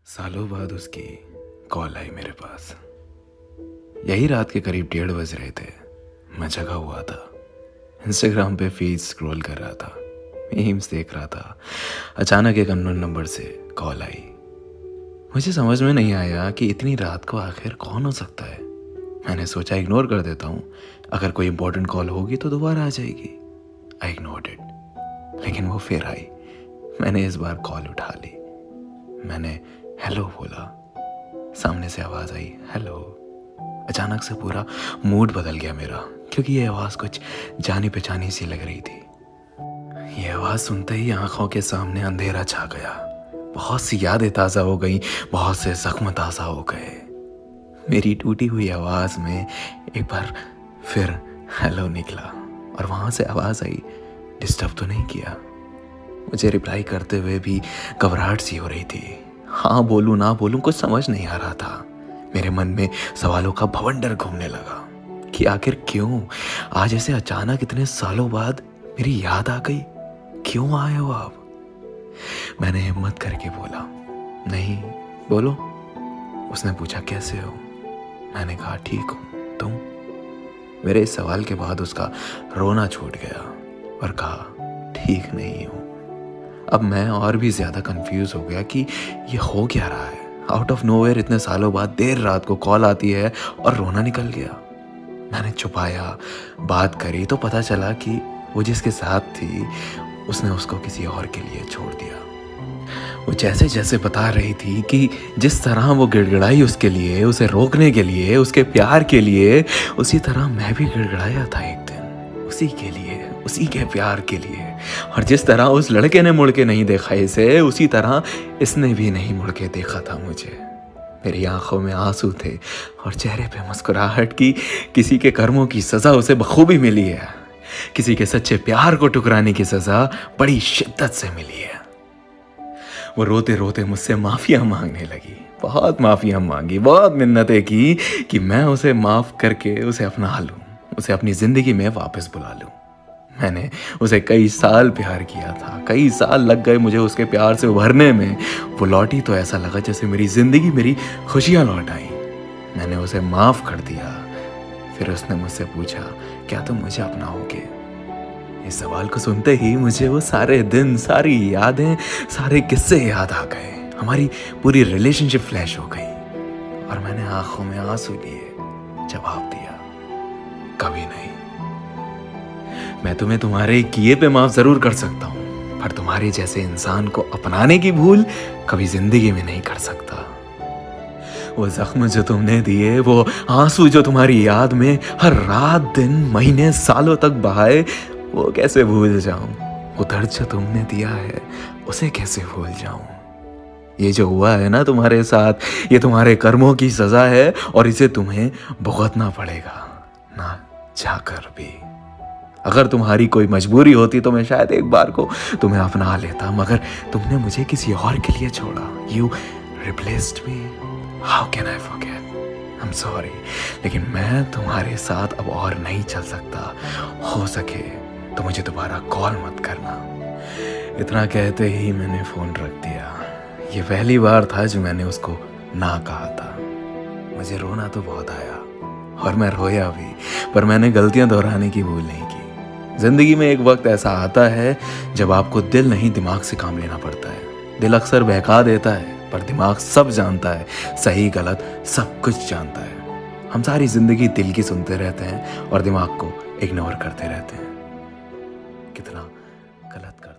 सालों बाद उसकी कॉल आई मेरे पास। यही रात के करीब 1:30 बज रहे थे। मैं जगा हुआ था, इंस्टाग्राम पे फीड स्क्रॉल कर रहा था, मीम्स देख रहा था। अचानक एक अननोन नंबर से कॉल आई। मुझे समझ में नहीं आया कि इतनी रात को आखिर कौन हो सकता है। मैंने सोचा इग्नोर कर देता हूँ, अगर कोई इंपॉर्टेंट कॉल होगी तो दोबारा आ जाएगी। आई इग्नोर्ड इट, लेकिन वो फिर आई। मैंने इस बार कॉल उठा ली। मैंने हेलो बोला। सामने से आवाज़ आई, हेलो। अचानक से पूरा मूड बदल गया मेरा, क्योंकि ये आवाज़ कुछ जानी पहचानी सी लग रही थी। ये आवाज़ सुनते ही आंखों के सामने अंधेरा छा गया। बहुत सी यादें ताज़ा हो गई, बहुत से जख्म ताज़ा हो गए। मेरी टूटी हुई आवाज़ में एक बार फिर हेलो निकला, और वहाँ से आवाज़ आई, डिस्टर्ब तो नहीं किया। मुझे रिप्लाई करते हुए भी घबराहट सी हो रही थी। हाँ बोलूँ ना बोलूँ कुछ समझ नहीं आ रहा था। मेरे मन में सवालों का भवंडर घूमने लगा कि आखिर क्यों आज ऐसे अचानक इतने सालों बाद मेरी याद आ गई। क्यों आए हो आप? मैंने हिम्मत करके बोला, नहीं, बोलो। उसने पूछा, कैसे हो? मैंने कहा, ठीक हूँ, तुम? मेरे इस सवाल के बाद उसका रोना छूट गया और कहा, ठीक नहीं हूँ। अब मैं और भी ज़्यादा कंफ्यूज हो गया कि ये हो क्या रहा है। आउट ऑफ नोवेयर इतने सालों बाद देर रात को कॉल आती है और रोना निकल गया। मैंने छुपाया, बात करी तो पता चला कि वो जिसके साथ थी उसने उसको किसी और के लिए छोड़ दिया। वो जैसे जैसे बता रही थी कि जिस तरह वो गिड़गिड़ाई उसके लिए, उसे रोकने के लिए, उसके प्यार के लिए, उसी तरह मैं भी गिड़गिड़ाया था एक दिन, उसी के लिए, उसी के प्यार के लिए। और जिस तरह उस लड़के ने मुड़ के नहीं देखा इसे, उसी तरह इसने भी नहीं मुड़ के देखा था मुझे। मेरी आंखों में आंसू थे और चेहरे पे मुस्कुराहट की। किसी के कर्मों की सजा उसे बखूबी मिली है, किसी के सच्चे प्यार को ठुकराने की सजा बड़ी शिद्दत से मिली है। वो रोते रोते मुझसे माफिया मांगने लगी, बहुत माफिया मांगी, बहुत मिन्नतें की कि मैं उसे माफ करके उसे अपना लूं, उसे अपनी जिंदगी में वापस बुला लूं। मैंने उसे कई साल प्यार किया था, कई साल लग गए मुझे उसके प्यार से उभरने में। वो लौटी तो ऐसा लगा जैसे मेरी जिंदगी, मेरी खुशियां लौट आई। मैंने उसे माफ कर दिया। फिर उसने मुझसे पूछा, क्या तुम मुझे अपनाओगे? इस सवाल को सुनते ही मुझे वो सारे दिन, सारी यादें, सारे किस्से याद आ गए। हमारी पूरी रिलेशनशिप फ्लैश हो गई और मैंने आंखों में आंसू लिए जवाब दिया, कभी नहीं। मैं तुम्हें तुम्हारे किए पे माफ जरूर कर सकता हूँ, पर तुम्हारे जैसे इंसान को अपनाने की भूल कभी जिंदगी में नहीं कर सकता। वो जख्म जो तुमने दिए, वो आंसू जो तुम्हारी याद में हर रात दिन महीने सालों तक बहाए, वो कैसे भूल जाऊं? वो दर्द जो तुमने दिया है, उसे कैसे भूल जाऊं? ये जो हुआ है ना तुम्हारे साथ, ये तुम्हारे कर्मों की सजा है और इसे तुम्हें भुगतना पड़ेगा, ना चाहकर भी। अगर तुम्हारी कोई मजबूरी होती तो मैं शायद एक बार को तुम्हें अपना लेता, मगर तुमने मुझे किसी और के लिए छोड़ा। You replaced me. How can I forget? I'm sorry, लेकिन मैं तुम्हारे साथ अब और नहीं चल सकता। हो सके तो मुझे दोबारा कॉल मत करना। इतना कहते ही मैंने फ़ोन रख दिया। ये पहली बार था जो मैंने उसको ना कहा था। मुझे रोना तो बहुत आया और मैं रोया भी, पर मैंने गलतियां दोहराने की भूल नहीं की। जिंदगी में एक वक्त ऐसा आता है जब आपको दिल नहीं दिमाग से काम लेना पड़ता है। दिल अक्सर बहका देता है, पर दिमाग सब जानता है, सही गलत सब कुछ जानता है। हम सारी जिंदगी दिल की सुनते रहते हैं और दिमाग को इग्नोर करते रहते हैं। कितना गलत कर